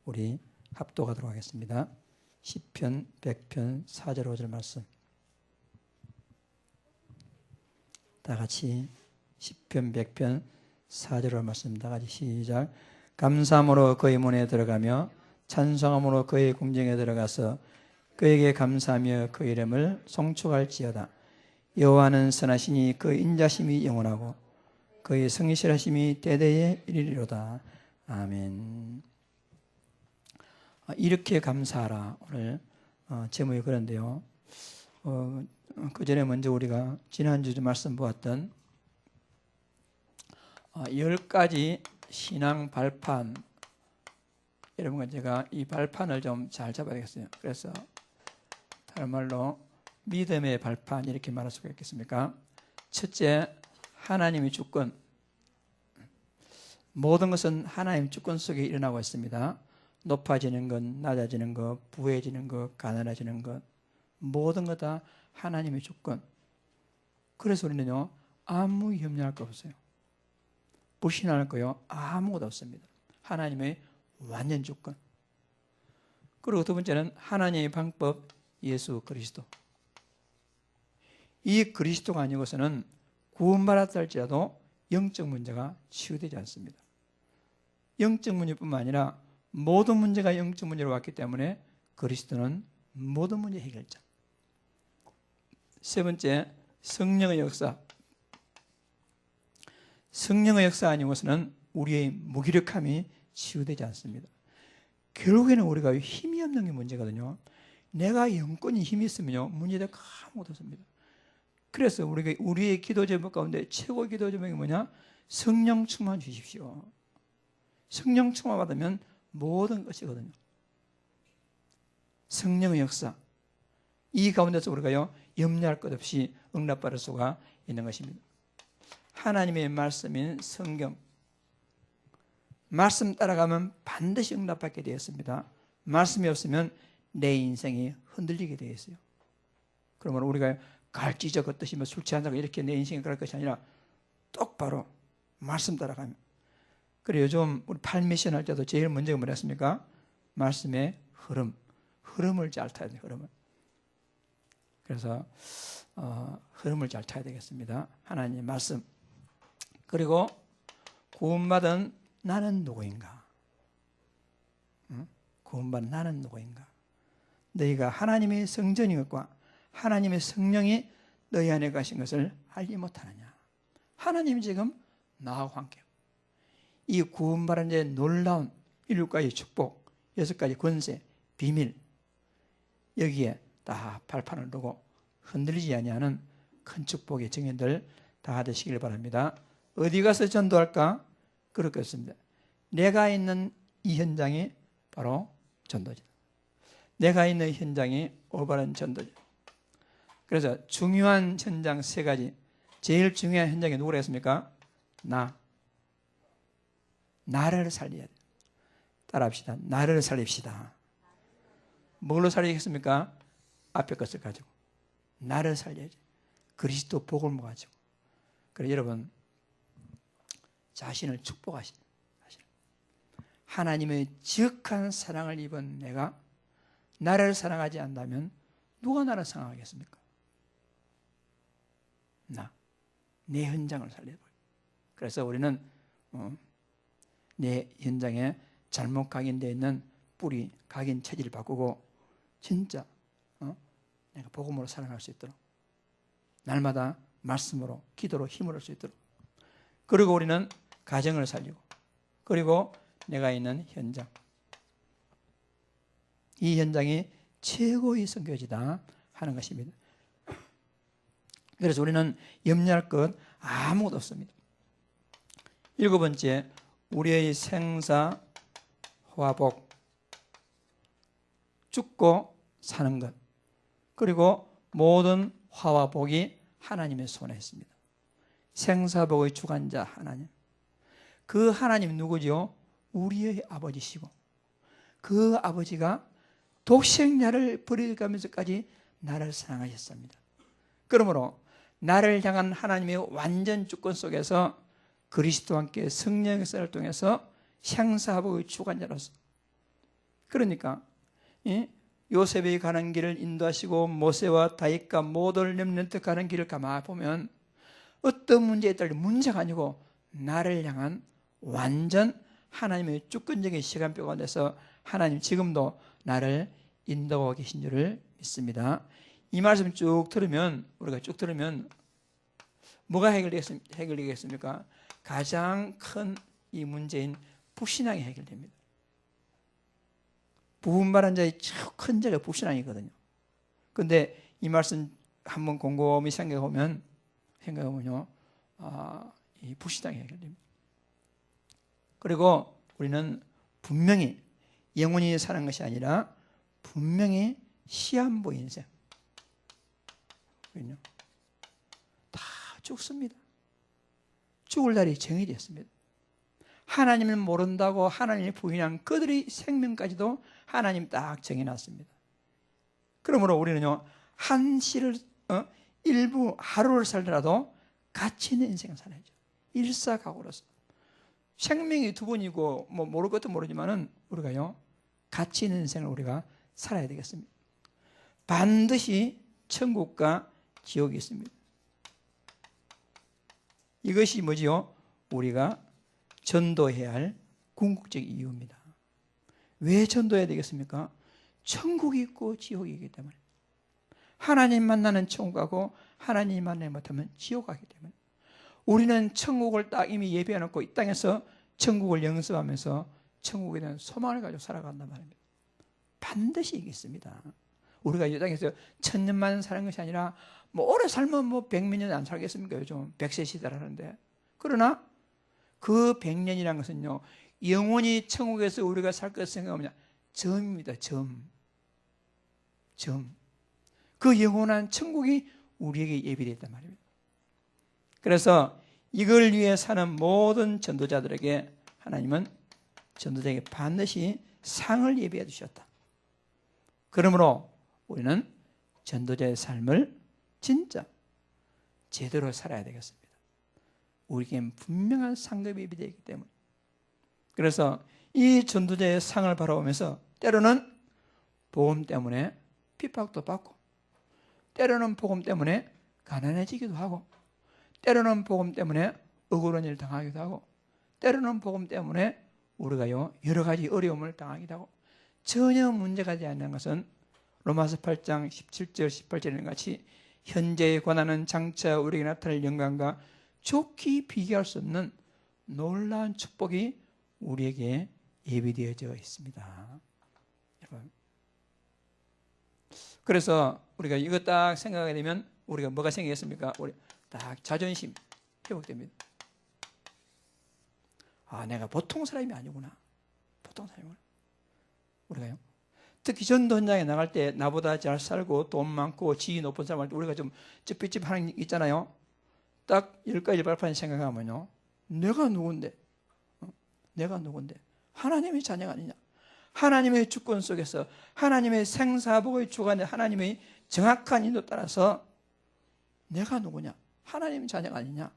우리 합독하도록 하겠습니다. 시편 100편 4절 5절 말씀. 다 같이 시편 100편 4절 5절 말씀 다 같이 시작. 감사함으로 그의 문에 들어가며 찬송함으로 그의 궁정에 들어가서 그에게 감사하며 그 이름을 송축할지어다. 여호와는 선하시니 그 인자심이 영원하고 그의 성실하심이 대대에 이르리로다. 아멘. 이렇게 감사하라. 오늘 제목이 그런데요. 그 전에 먼저 우리가 지난주 말씀 보았던 10가지 신앙 발판, 여러분과 제가 이 발판을 좀 잘 잡아야 되겠어요. 그래서 다른 말로 믿음의 발판 이렇게 말할 수가 있겠습니까? 첫째, 하나님의 주권. 모든 것은 하나님 주권 속에 일어나고 있습니다. 높아지는 것, 낮아지는 것, 부해지는 것, 가난해지는 것, 모든 것 다 하나님의 주권. 그래서 우리는요, 아무 염려할 거 없어요. 불신할 거요, 아무것도 없습니다. 하나님의 완전 주권. 그리고 두 번째는 하나님의 방법, 예수 그리스도. 이 그리스도가 아니고서는 구원받았다 할지라도 영적 문제가 치유되지 않습니다. 영적 문제뿐만 아니라 모든 문제가 영적 문제로 왔기 때문에 그리스도는 모든 문제 해결자. 세 번째, 성령의 역사. 성령의 역사 아니고서는 우리의 무기력함이 치유되지 않습니다. 결국에는 우리가 힘이 없는 게 문제거든요. 내가 영권이 힘이 있으면요, 문제될 거 아무것도 없습니다. 그래서 우리의 기도 제목 가운데 최고의 기도 제목이 뭐냐? 성령 충만 주십시오. 성령 충만 받으면 모든 것이거든요. 성령의 역사. 이 가운데서 우리가요, 염려할 것 없이 응답받을 수가 있는 것입니다. 하나님의 말씀인 성경. 말씀 따라가면 반드시 응답받게 되었습니다. 말씀이 없으면 내 인생이 흔들리게 되어 있어요. 그러면 우리가 갈지저 걷듯이 술 취한다고 이렇게 내 인생이 그럴 것이 아니라 똑바로 말씀 따라가면. 그래 요즘 우리 팔미션 할 때도 제일 먼저가 뭐랬습니까? 말씀의 흐름을 잘 타야 돼요. 흐름을. 그래서 흐름을 잘 타야 되겠습니다. 하나님의 말씀. 그리고 구원받은 나는 누구인가? 구원받은 나는 누구인가? 너희가 하나님의 성전인 것과 하나님의 성령이 너희 안에 가신 것을 알지 못하느냐? 하나님이 지금 나하고 함께. 이 구원받은 자의 놀라운 7가지 축복, 6가지 권세, 비밀, 여기에 다 발판을 두고 흔들리지 아니하는 큰 축복의 증인들 다 되시길 바랍니다. 어디 가서 전도할까? 그렇겠습니다. 내가 있는 이 현장이 바로 전도지. 내가 있는 현장이 올바른 전도지. 그래서 중요한 현장 3가지. 제일 중요한 현장이 누구라 했습니까? 나를 살려야 돼. 따라합시다. 나를 살립시다. 뭘로 살리겠습니까? 앞에 것을 가지고. 나를 살려야지. 그리스도 복을 가지고. 그래서 여러분, 자신을 축복하신 하나님의 지극한 사랑을 입은 내가 나를 사랑하지 않는다면 누가 나를 사랑하겠습니까? 내 현장을 살려야 돼요. 그래서 우리는 내 현장에 잘못 각인되어 있는 뿌리, 각인 체질을 바꾸고 진짜 내가 복음으로 살아갈 수 있도록 날마다 말씀으로, 기도로 힘을 얻을 수 있도록. 그리고 우리는 가정을 살리고, 그리고 내가 있는 현장, 이 현장이 최고의 선교지다 하는 것입니다. 그래서 우리는 염려할 것 아무것도 없습니다. 7번째, 우리의 생사, 화복, 죽고 사는 것, 그리고 모든 화와 복이 하나님의 손에 있습니다. 생사복의 주관자 하나님. 그 하나님 누구죠? 우리의 아버지시고 그 아버지가 독생자를 버려가면서까지 나를 사랑하셨습니다. 그러므로 나를 향한 하나님의 완전 주권 속에서 그리스도와 함께 성령의 쌀을 통해서 생사복의 주관자로서 그러니까 요셉이 가는 길을 인도하시고 모세와 다윗과 모든 렘넌트 가는 길을 가만 보면 어떤 문제에 따라 문제가 아니고 나를 향한 완전 하나님의 주권적인 시간표가 돼서 하나님 지금도 나를 인도하고 계신 줄을 믿습니다. 이 말씀 쭉 들으면, 우리가 쭉 들으면 뭐가 해결되겠습니까? 가장 큰 이 문제인 불신앙이 해결됩니다. 부분발한 자의 큰 죄가 불신앙이거든요. 그런데 이 말씀 한번 곰곰이 생각해보면요, 이 불신앙이 해결됩니다. 그리고 우리는 분명히 영원히 사는 것이 아니라 분명히 시한부 인생, 다 죽습니다. 죽을 날이 정해졌습니다. 하나님을 모른다고 하나님을 부인한 그들의 생명까지도 하나님 딱 정해놨습니다. 그러므로 우리는요, 한시를 일부 하루를 살더라도 가치 있는 인생을 살아야죠. 일사각오로서. 생명이 두 번이고 뭐 모를 것도 모르지만은 우리가요, 가치 있는 인생을 우리가 살아야 되겠습니다. 반드시 천국과 지옥이 있습니다. 이것이 뭐지요? 우리가 전도해야 할 궁극적 이유입니다. 왜 전도해야 되겠습니까? 천국이 있고 지옥이 있기 때문에. 하나님 만나는 천국 가고 하나님 만나지 못하면 지옥 가기 때문에. 우리는 천국을 딱 이미 예비해놓고 이 땅에서 천국을 영접하면서 천국에 대한 소망을 가지고 살아간단 말입니다. 반드시 있습니다. 우리가 이 땅에서 천년만 사는 것이 아니라 뭐 오래 살면 뭐 100몇 년 안 살겠습니까? 요즘 100세 시대라는데. 그러나 그 100년이라는 것은요, 영원히 천국에서 우리가 살 것을 생각하면 점입니다. 점. 그 영원한 천국이 우리에게 예비되어 있단 말입니다. 그래서 이걸 위해 사는 모든 전도자들에게 하나님은 전도자에게 반드시 상을 예비해 두셨다. 그러므로 우리는 전도자의 삶을 진짜 제대로 살아야 되겠습니다. 우리에겐 분명한 상급이 예비되어 있기 때문에. 그래서 이 전도자의 상을 바라보면서 때로는 복음 때문에 핍박도 받고, 때로는 복음 때문에 가난해지기도 하고, 때로는 복음 때문에 억울한 일을 당하기도 하고, 때로는 복음 때문에 우리가요, 여러 가지 어려움을 당하기도 하고, 전혀 문제가 되지 않는 것은 로마서 8장 17절 18절에 같이 현재의 고난은 장차 우리에게 나타날 영광과 좋게 비교할 수 없는 놀라운 축복이 우리에게 예비되어져 있습니다. 여러분, 그래서 우리가 이거 딱 생각하게 되면 우리가 뭐가 생기겠습니까? 우리 딱 자존심 회복됩니다. 아, 내가 보통 사람이 아니구나. 보통 사람이구나. 우리가요, 특히 전도 현장에 나갈 때 나보다 잘 살고 돈 많고 지위 높은 사람할 때 우리가 좀 찌삐찌삐하는 게 있잖아요. 딱 10가지 발판 생각하면요, 내가 누군데? 내가 누군데? 하나님의 자녀가 아니냐? 하나님의 주권 속에서 하나님의 생사복의 주관에 하나님의 정확한 인도 따라서 내가 누구냐? 하나님의 자녀가 아니냐?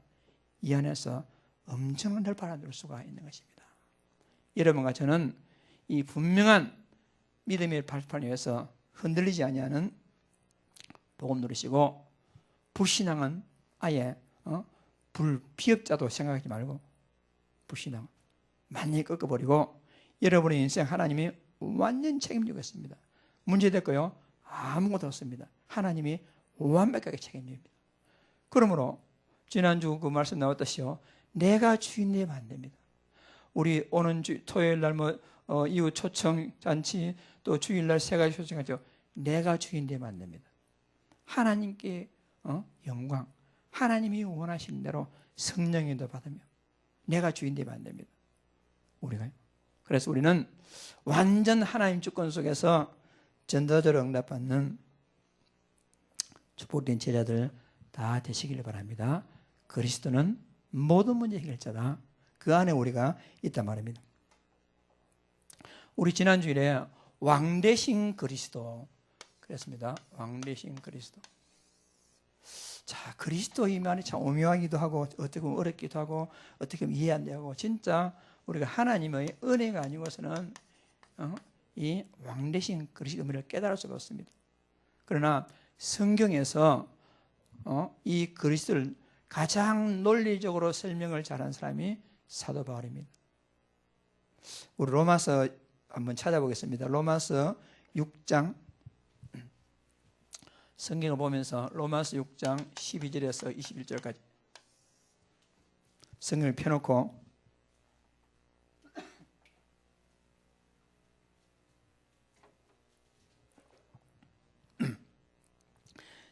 이 안에서 엄청난 혈파를 누릴 수가 있는 것입니다. 여러분과 저는 이 분명한 믿음의 발판 위에서 흔들리지 아니하는 복음 누리시고, 불신앙은 아예 불피업자도 생각하지 말고 불신앙 완전히 꺾어버리고 여러분의 인생 하나님이 완전 책임지겠습니다. 문제됐고요, 아무것도 없습니다. 하나님이 완벽하게 책임집니다. 그러므로 지난주 그 말씀 나왔듯이요, 내가 주인 되면 안 됩니다. 우리 오는 토요일 날 이후 초청 잔치 또 주일날 3가지 초청하죠. 내가 주인 되면 안 됩니다. 하나님께 영광, 하나님이 원하신 대로 성령님도 받으며 내가 주인 되면 안 됩니다. 우리가요. 그래서 우리는 완전 하나님 주권 속에서 전도자로 응답받는 축복된 제자들 다 되시기를 바랍니다. 그리스도는 모든 문제 해결자다. 그 안에 우리가 있단 말입니다. 우리 지난주일에 왕 대신 그리스도 그랬습니다. 왕 대신 그리스도. 자, 그리스도 이 말이 참 오묘하기도 하고 어떻게 보면 어렵기도 하고 어떻게 보면 이해 안 되고, 진짜 우리가 하나님의 은혜가 아니고서는 이 왕되신 그리스도의 의미를 깨달을 수가 없습니다. 그러나 성경에서 이 그리스도를 가장 논리적으로 설명을 잘한 사람이 사도 바울입니다. 우리 로마서 한번 찾아보겠습니다. 로마서 6장, 성경을 보면서 로마서 6장 12절에서 21절까지 성경을 펴놓고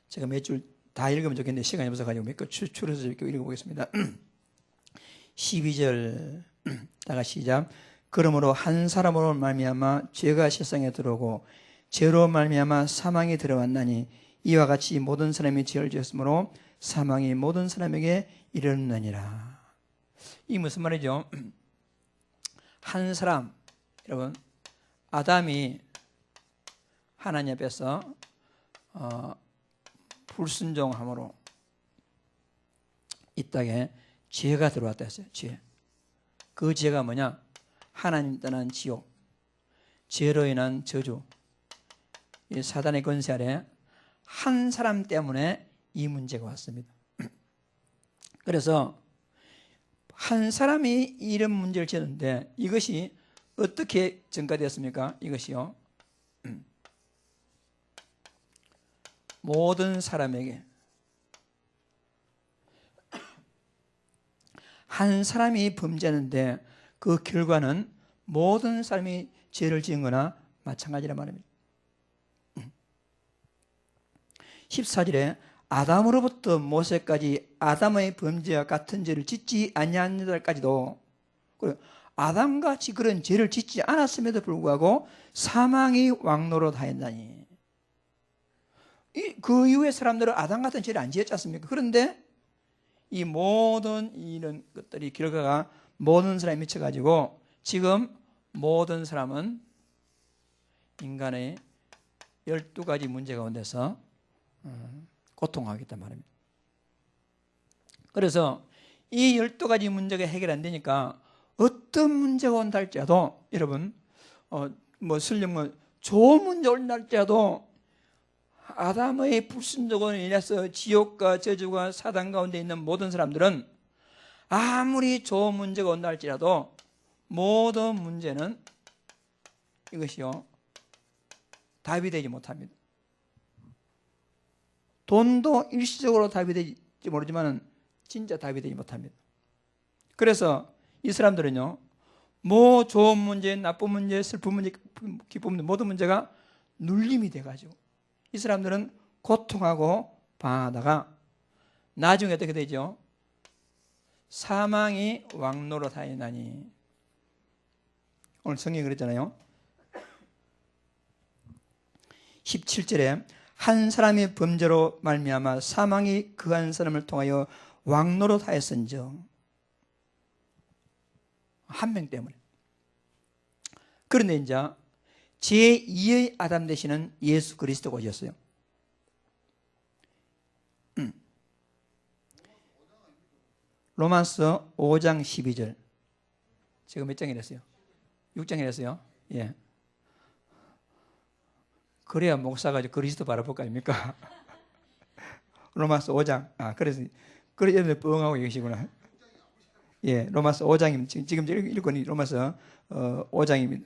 제가 몇 줄 다 읽으면 좋겠는데 시간이 없어가지고 몇 개 추려서 읽어보겠습니다. 12절 다가 시작. 그러므로 한 사람으로 말미암아 죄가 세상에 들어오고 죄로 말미암아 사망이 들어왔나니 이와 같이 모든 사람이 죄를 지었으므로 사망이 모든 사람에게 이르느니라. 이 무슨 말이죠? 한 사람, 여러분, 아담이 하나님 앞에서 불순종함으로 이 땅에 죄가 들어왔다 했어요. 죄. 그 죄가 뭐냐? 하나님 떠난 지옥, 죄로 인한 저주, 이 사단의 권세 아래 한 사람 때문에 이 문제가 왔습니다. 그래서 한 사람이 이런 문제를 지었는데 이것이 어떻게 전가되었습니까? 이것이요, 모든 사람에게, 한 사람이 범죄하는데 그 결과는 모든 사람이 죄를 지은 거나 마찬가지란 말입니다. 14절에 아담으로부터 모세까지 아담의 범죄와 같은 죄를 짓지 아니한 자들까지도, 아담같이 그런 죄를 짓지 않았음에도 불구하고 사망이 왕노릇하였나니, 그 이후의 사람들은 아담 같은 죄를 안 지었지 않습니까? 그런데 이 모든 이런 것들이 결과가 모든 사람에 미쳐가지고 지금 모든 사람은 인간의 12가지 문제 가운데서 고통하고 있단 말입니다. 그래서 이 12가지 문제가 해결 안 되니까 어떤 문제가 온다 할지라도, 여러분, 설령 좋은 문제 온다 할지라도 아담의 불순종으로 인해서 지옥과 저주가 사단 가운데 있는 모든 사람들은 아무리 좋은 문제가 온다 할지라도 모든 문제는 이것이요, 답이 되지 못합니다. 돈도 일시적으로 답이 될지 모르지만 진짜 답이 되지 못합니다. 그래서 이 사람들은요, 뭐 좋은 문제, 나쁜 문제, 슬픈 문제, 기쁜 문제, 모든 문제가 눌림이 돼가지고 이 사람들은 고통하고 방황하다가 나중에 어떻게 되죠? 사망이 왕노릇하였나니, 오늘 성경이 그랬잖아요. 17절에 한 사람의 범죄로 말미암아 사망이 그 한 사람을 통하여 왕노릇하였은즉, 한 명 때문에. 그런데 이제 제2의 아담 되시는 예수 그리스도가 오셨어요. 로마서 5장 12절. 제가 몇 장이랬어요? 6장이랬어요? 예. 그래야 목사가 그리스도 바라볼 거 아닙니까? 로마서 5장. 그래서 여러분들 뻥하고 계시구나. 예, 로마서 5장입니다. 지금 읽은 로마서 5장입니다.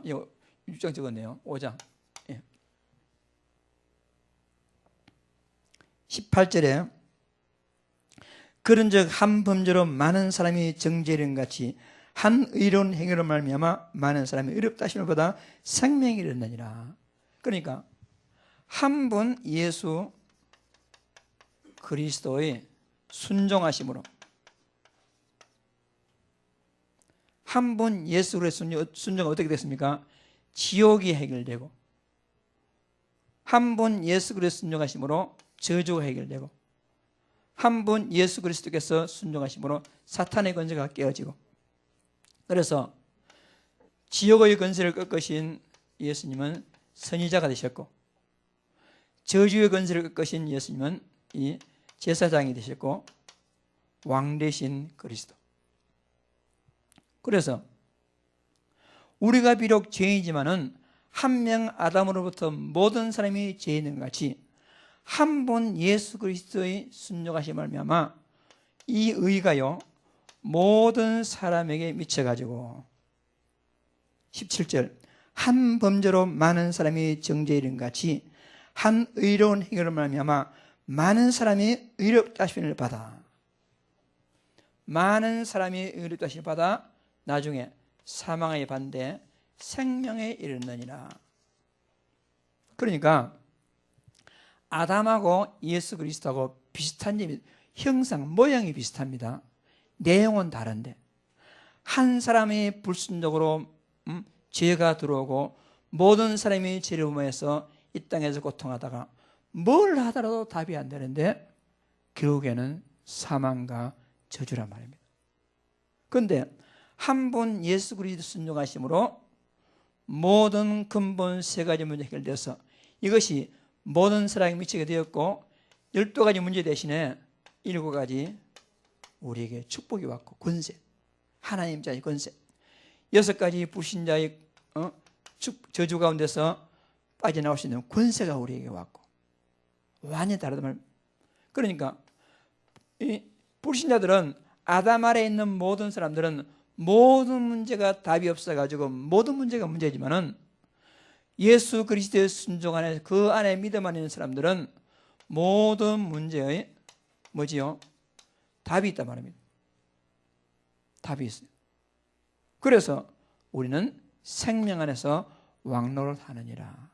이거 6장 적었네요. 5장. 예. 18절에 그런즉 한 범죄로 많은 사람이 정죄된 같이 한 의로운 행위로 말미암아 많은 사람이 의롭다 하심을 보다 생명이 이르느니라. 그러니까 한 분 예수 그리스도의 순종하심으로, 한 분 예수 그리스도의 순종은 어떻게 됐습니까? 지옥이 해결되고, 한 분 예수 그리스도 순종하심으로 저주가 해결되고, 한 분 예수 그리스도께서 순종하심으로 사탄의 권세가 깨어지고, 그래서 지옥의 권세를 꺾으신 예수님은 선지자가 되셨고, 저주의 권세를 꺾으신 예수님은 이 제사장이 되셨고, 왕 되신 그리스도. 그래서 우리가 비록 죄인이지만은 한 명 아담으로부터 모든 사람이 죄 있는 것 같이 한 분 예수 그리스도의 순종하심을 말미암아 이 의가요 모든 사람에게 미쳐가지고 17절 한 범죄로 많은 사람이 정죄에 이른 같이 한 의로운 행위로 말미암아 많은 사람이 의롭다 하심을 받아 많은 사람이 의롭다 하심을 받아 나중에 사망의 반대 생명에 이르느니라. 그러니까 아담하고 예수 그리스도하고 비슷한 점이 형상, 모양이 비슷합니다. 내용은 다른데 한 사람이 불순종으로 죄가 들어오고 모든 사람이 죄를 범해서 이 땅에서 고통하다가 뭘 하더라도 답이 안 되는데 결국에는 사망과 저주란 말입니다. 그런데 한 분 예수 그리스도 순종하심으로 모든 근본 세 가지 문제 해결돼서 이것이 모든 사람에게 미치게 되었고 12가지 문제 대신에 7가지 우리에게 축복이 왔고 권세, 하나님 자의 권세 6가지 불신자의 저주 가운데서 빠져나올 수 있는 권세가 우리에게 왔고 완전히 다르단 말입니다. 그러니까 이 불신자들은 아담 아래에 있는 모든 사람들은 모든 문제가 답이 없어가지고 모든 문제가 문제지만은 예수 그리스도의 순종 안에 그 안에 믿음 안에 있는 사람들은 모든 문제의 뭐지요? 답이 있단 말입니다. 답이 있어요. 그래서 우리는 생명 안에서 왕노를 하느니라.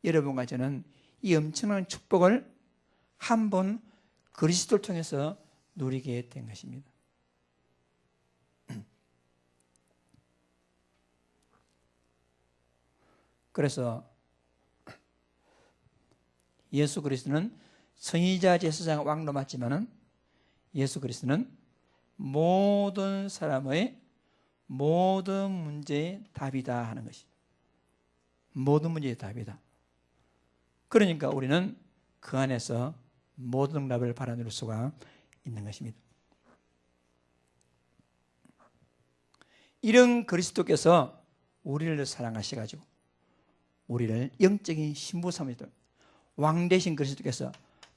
여러분과 저는 이 엄청난 축복을 한 번 그리스도를 통해서 누리게 된 것입니다. 그래서 예수 그리스도는 선지자 제사장 왕로 맞지만은 예수 그리스도는 모든 사람의 모든 문제의 답이다 하는 것이 모든 문제의 답이다. 그러니까 우리는 그 안에서 모든 답을 받아낼 수가 있는 것입니다. 이런 그리스도께서 우리를 사랑하셔가지고 우리를 영적인 신부 삼으시고 왕 되신 그리스도께서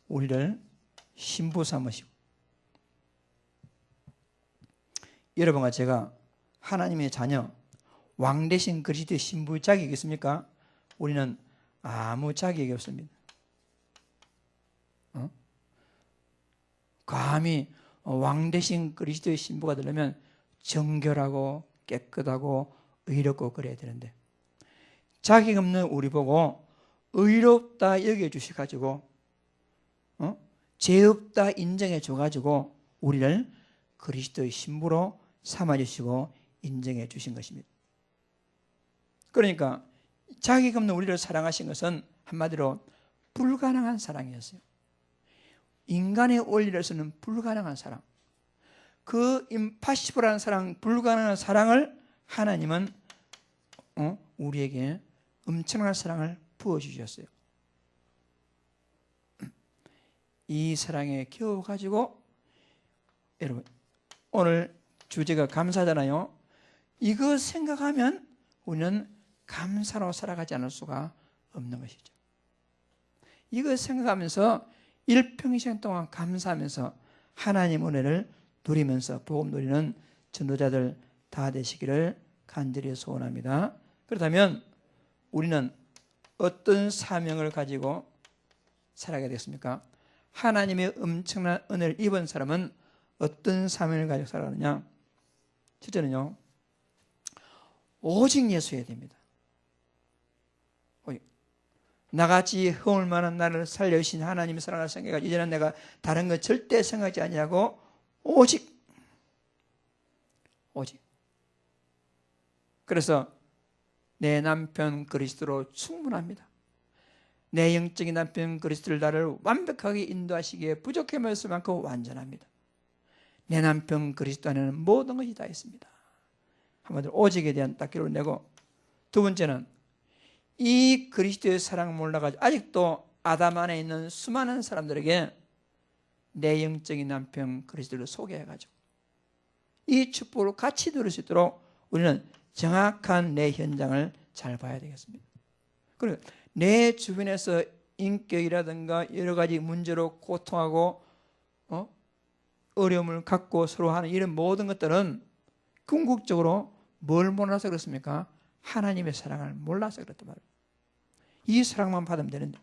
우리를 신부 삼으시고 여러분과 제가 하나님의 자녀 왕 되신 그리스도의 신부 자격이 있습니까? 우리는 아무 자격이 없습니다. 감히 왕 되신 그리스도의 신부가 되려면 정결하고 깨끗하고 의롭고 그래야 되는데 자격 없는 우리 보고 의롭다 여겨주셔가지고 죄 없다 인정해 줘가지고 우리를 그리스도의 신부로 삼아주시고 인정해 주신 것입니다. 그러니까 자격 없는 우리를 사랑하신 것은 한마디로 불가능한 사랑이었어요. 인간의 원리로서는 불가능한 사랑, 그 임파시블한 사랑, 불가능한 사랑을 하나님은 우리에게 엄청난 사랑을 부어주셨어요. 이 사랑에 겨워가지고 여러분 오늘 주제가 감사잖아요. 이거 생각하면 우리는 감사로 살아가지 않을 수가 없는 것이죠. 이거 생각하면서 일평생 동안 감사하면서 하나님 은혜를 누리면서 복음 누리는 전도자들 다 되시기를 간절히 소원합니다. 그렇다면 우리는 어떤 사명을 가지고 살아가게 됐습니까? 하나님의 엄청난 은혜를 입은 사람은 어떤 사명을 가지고 살아가느냐? 첫째는요, 오직 예수여야 됩니다. 나같이 허울 만한 나를 살려주신 하나님의 사랑을 생각하고 이제는 내가 다른 것 절대 생각하지 아니하고 오직 그래서 내 남편 그리스도로 충분합니다. 내 영적인 남편 그리스도를 나를 완벽하게 인도하시기에 부족함이 없을 만큼 완전합니다. 내 남편 그리스도 안에는 모든 것이 다 있습니다. 한마디로 오직에 대한 딱 결론을 내고, 두 번째는 이 그리스도의 사랑을 몰라가지고 아직도 아담 안에 있는 수많은 사람들에게 내 영적인 남편 그리스도를 소개해가지고 이 축복을 같이 누릴 수 있도록 우리는 정확한 내 현장을 잘 봐야 되겠습니다. 그리고 내 주변에서 인격이라든가 여러 가지 문제로 고통하고 어려움을 갖고 서로 하는 이런 모든 것들은 궁극적으로 뭘 몰라서 그렇습니까? 하나님의 사랑을 몰라서 그렇단 말이에요. 이 사랑만 받으면 되는데,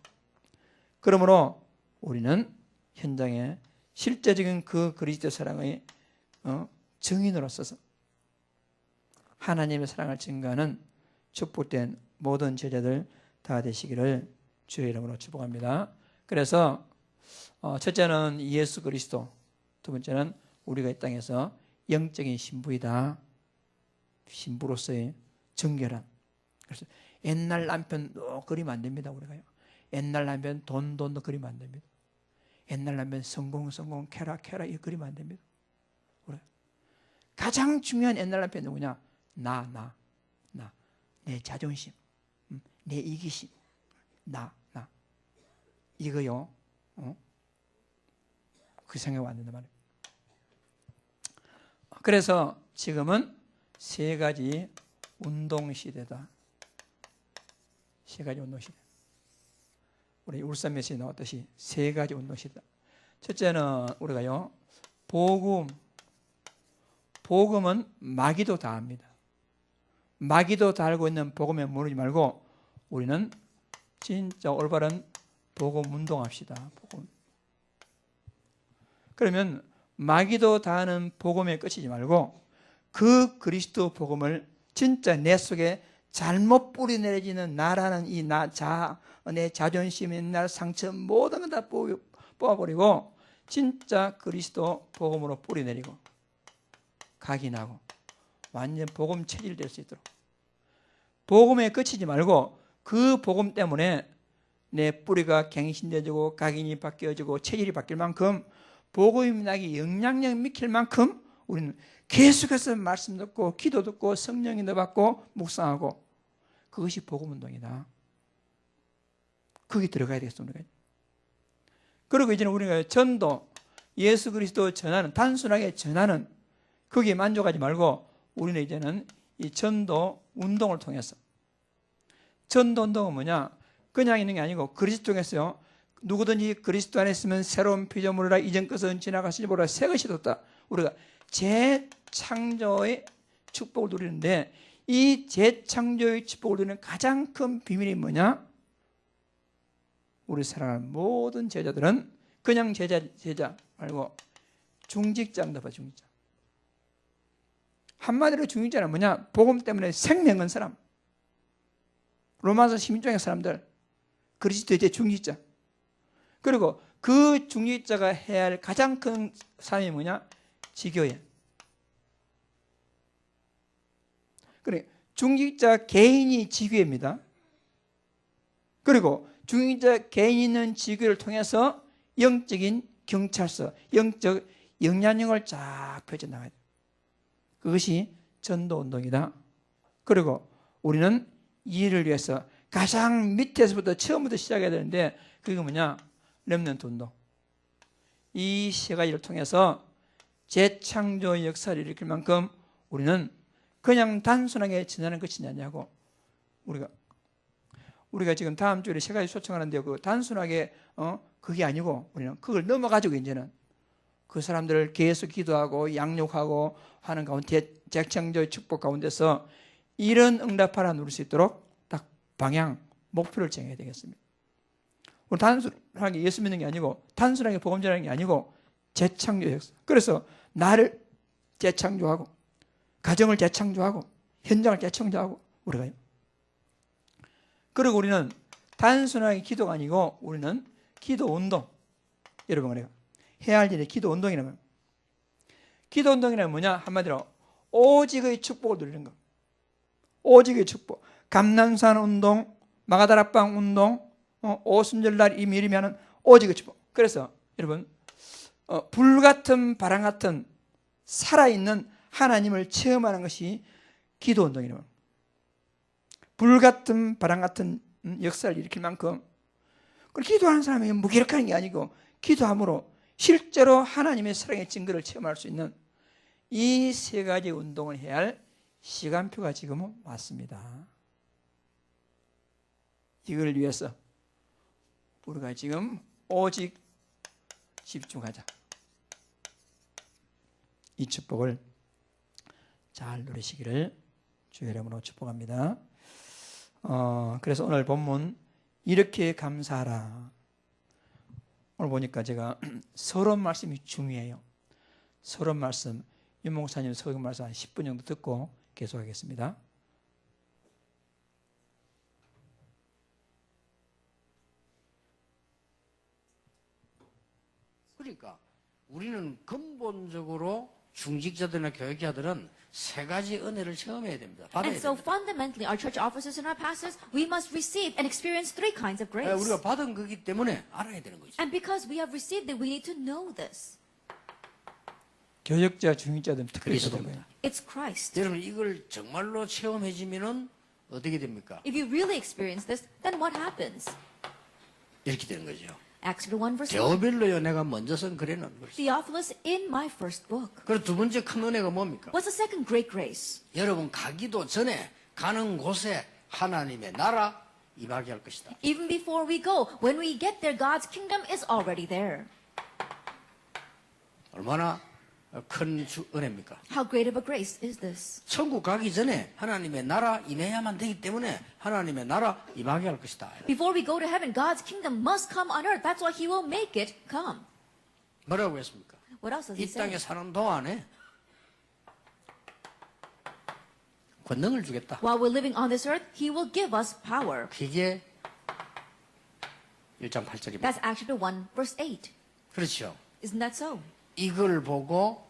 그러므로 우리는 현장에 실제적인 그 그리스도 사랑의 증인으로서서 하나님의 사랑을 증거하는 축복된 모든 제자들 다 되시기를 주의 이름으로 축복합니다. 그래서 첫째는 예수 그리스도, 두 번째는 우리가 이 땅에서 영적인 신부이다. 신부로서의 정결한. 그래서 옛날 남편도 그리면 안 됩니다. 우리가요. 옛날 남편 돈도 그리면 안 됩니다. 옛날 남편 성공 캐라 이거 그리면 안 됩니다. 우리가 가장 중요한 옛날 남편 누구냐? 나. 내 자존심, 내 이기심, 나. 이거요. 그 생각 안 된단 말이에요. 그래서 지금은 세 가지 운동 시대다. 세 가지 운동 시대. 우리 울산 메시지에 나왔듯이 세 가지 운동 시대다. 첫째는 우리가요, 복음은 마귀도 다 압니다. 마귀도 다 알고 있는 복음에 모르지 말고 우리는 진짜 올바른 복음 운동합시다. 복음. 그러면 마귀도 다 아는 복음에 끝이지 말고 그 그리스도 복음을 진짜 내 속에 잘못 뿌리내리지는 나라는 내 자존심, 옛날 상처 모든 걸 다 뽑아버리고 진짜 그리스도 복음으로 뿌리내리고 각인하고 완전 복음 체질될 수 있도록 복음에 그치지 말고 그 복음 때문에 내 뿌리가 갱신되어지고 각인이 바뀌어지고 체질이 바뀔 만큼 복음이 나에게 영향력 미칠 만큼 우리는 계속해서 말씀 듣고 기도 듣고 성령인도 받고 묵상하고 그것이 복음 운동이다. 거기 들어가야 되겠습니다. 그리고 이제는 우리가 전도, 예수 그리스도 전하는, 단순하게 전하는 거기에 만족하지 말고 우리는 이제는 이 전도 운동을 통해서, 전도 운동은 뭐냐? 그냥 있는 게 아니고 그리스도 중에서요, 누구든지 그리스도 안에 있으면 새로운 피조물이라 이전 것은 지나갔으니 보라 새 것이 돋다. 우리가 재창조의 축복을 누리는데 이 재창조의 축복을 누리는 가장 큰 비밀이 뭐냐? 우리 사랑하는 모든 제자들은 그냥 제자 말고 중직자입니다. 중직자. 한마디로 중직자는 뭐냐? 복음 때문에 생명 건 사람. 로마서 16장의 사람들, 그리스도의 중직자. 그리고 그 중직자가 해야 할 가장 큰 삶이 뭐냐? 지교회. 그래, 중직자 개인이 지교회입니다. 그리고 중직자 개인이 있는 지교회를 통해서 영적인 경찰서, 영적 영향력을 쫙 펼쳐나가야 돼요. 그것이 전도운동이다. 그리고 우리는 이를 위해서 가장 밑에서부터 처음부터 시작해야 되는데 그게 뭐냐? 렘넌트 운동. 이 세 가지를 통해서 재창조 역사를 일으킬 만큼 우리는 그냥 단순하게 지나는 것이 아니냐고. 우리가 지금 다음 주에 세 가지 초청하는데 그 단순하게 그게 아니고 우리는 그걸 넘어가지고 이제는 그 사람들을 계속 기도하고 양육하고 하는 가운데 재창조의 축복 가운데서 이런 응답하라 누릴 수 있도록 딱 방향, 목표를 정해야 되겠습니다. 우리 단순하게 예수 믿는 게 아니고 단순하게 복음 전하는 게 아니고 재창조 역사. 그래서 나를 재창조하고 가정을 재창조하고 현장을 재창조하고 우리가요. 그리고 우리는 단순하게 기도가 아니고 우리는 기도 운동. 여러분 우리가 해야 할 일이 기도 운동이라면 기도 운동이라면 뭐냐? 한마디로 오직의 축복을 누리는 것. 오직의 축복. 감난산 운동, 마가다락방 운동, 오순절날 이 미리면 하는 오직의 축복. 그래서 여러분 불같은 바람 같은 살아있는 하나님을 체험하는 것이 기도 운동이라면 불같은 바람 같은 역사를 일으킬 만큼 기도하는 사람이 무기력한 게 아니고 기도함으로 실제로 하나님의 사랑의 증거를 체험할 수 있는 이 세 가지 운동을 해야 할 시간표가 지금 왔습니다. 이걸 위해서 우리가 지금 오직 집중하자. 이 축복을 잘 누리시기를 주의 이름으로 축복합니다. 그래서 오늘 본문 이렇게 감사하라. 오늘 보니까 제가 서론 말씀이 중요해요. 서론 말씀, 윤 목사님 서론 말씀 한 10분 정도 듣고 계속하겠습니다. 그러니까 우리는 근본적으로 중직자들이나 교육자들은 세 가지 은혜를 체험해야 됩니다. 받아야 And so 됩니다. fundamentally, our church officers and our pastors, we must receive and experience three kinds of grace. 우리가 받은 거기 때문에 알아야 되는 거죠. And because we have received it, we need to know this. 교역자, 중직자들은 특별히 그리스도입니다. It's Christ. 여러분 이걸 정말로 체험해지면은 어떻게 됩니까? If you really experience this, then what happens? 이렇게 되는 거죠. Acts 1 verse 1. 데오빌로요 내가 먼저 쓴 글에는 그렇습니다. Theophilus in my first book. 그리고 두 번째 큰 은혜가 뭡니까? What's the second great grace? 여러분 가기도 전에 가는 곳에 하나님의 나라 임하게 할 것이다. Even before we go, when we get there, God's kingdom is already there. 얼마나 큰 은혜입니까? How great of a grace is this? 천국 가기 전에 하나님의 나라 임해야만 되기 때문에 하나님의 나라 임하게 할 것이다. Before we go to heaven, God's kingdom must come on earth. That's why He will make it come. 뭐라고 했습니까? What else does He 이 땅에 say? 사는 동안에 권능을 주겠다. While we're living on this earth, He will give us power. 그게 1장 8절입니다. That's Acts 1 verse 8. 그렇죠. Isn't that so? 이걸 보고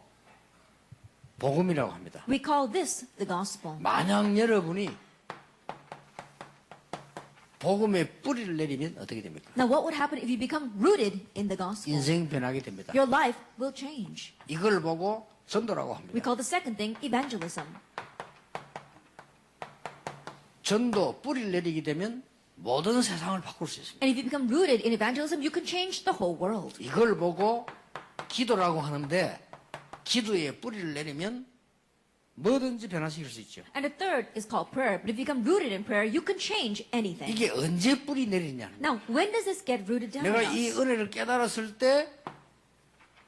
복음이라고 합니다. We call this the gospel. 만약 여러분이 복음에 뿌리를 내리면 어떻게 됩니까? Now, what would happen if you become rooted in the gospel? 인생 변하게 됩니다. Your life will change. 이걸 보고 전도라고 We 합니다. call the second thing evangelism. 전도 뿌리를 내리게 되면 모든 세상을 바꿀 수 있습니다. And if you become rooted in evangelism, you can change the whole world. 이걸 보고 기도라고 하는데 기도에 뿌리를 내리면 뭐든지 변화시킬 수 있죠. And the third is called prayer. But if you become rooted in prayer, you can change anything. 이게 언제 뿌리 내리냐는 Now, when does this get rooted down 내가 in 이 us? 은혜를 깨달았을 때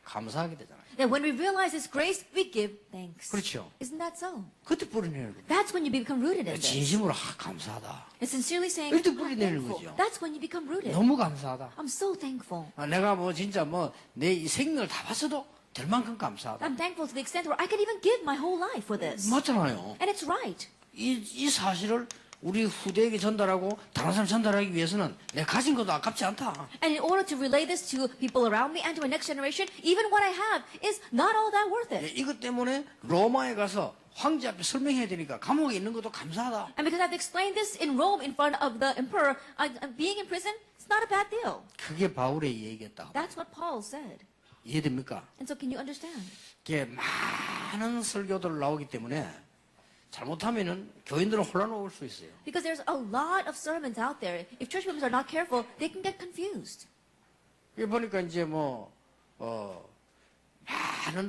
감사하게 되잖아요. That when we realize this grace, we give thanks. 그렇죠. Isn't that so? 그때 뿌리 내리는 거예요. That's when you become rooted in this. 진심으로 감사하다. And sincerely saying, 이럴 때 "I'm 뿌리 내리는 thankful." 거죠. That's when you become rooted. 너무 감사하다. I'm so thankful. 내가 뭐 진짜 뭐 내 이 생명을 다 봤어도 될 만큼 감사하다. I'm thankful to the extent where I could even give my whole life for this. 맞잖아요. And it's right. 이 사실을 우리 후대에게 전달하고 다른 사람 전달하기 위해서는 내가 가진 것도 아깝지 않다. And in order to relay this to people around me and to my next generation, even what I have is not all that worth it. 이것 때문에 로마에 가서 황제 앞에 설명해야 되니까 감옥에 있는 것도 감사하다. And because I have to explain this in Rome in front of the emperor, being in prison, it's not a bad deal. 그게 바울의 얘기였다. That's what Paul said. 이해됩니까? And so can you understand? 이게 많은 설교들 나오기 때문에 잘못하면은 교인들은 혼란 올 수 있어요. Because there's a lot of sermons out there. If church members are not careful, they can get confused. 이게 보니까 이제 많은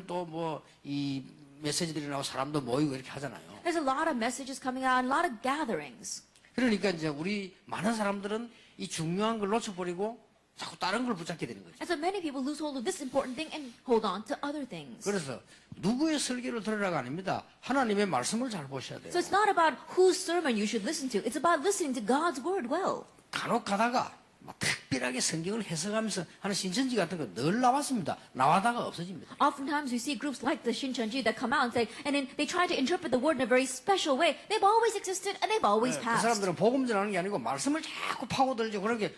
또 이 메시지들이 나오고 사람도 모이고 이렇게 하잖아요. There's a lot of messages coming out and a lot of gatherings. 그러니까 이제 우리 많은 사람들은 이 중요한 걸 놓쳐버리고 자꾸 다른 걸 붙잡게 되는 거죠. And so many people lose hold of this important thing and hold on to other things. 그래서 누구의 설교를 들으라가 아닙니다. 하나님의 말씀을 잘 보셔야 돼요. So it's not about whose sermon you should listen to. It's about listening to God's word well. 간혹 가다가 막 특별하게 성경을 해석하면서 하는 신천지 같은 거 늘 나왔습니다. 나와다가 없어집니다. Oftentimes we see groups like the Shincheonji that come out and say, and then they try to interpret the word in a very special way. They've always existed and they've always 그 passed. 사람들은 복음 전하는 게 아니고 말씀을 자꾸 파고들죠. 그러게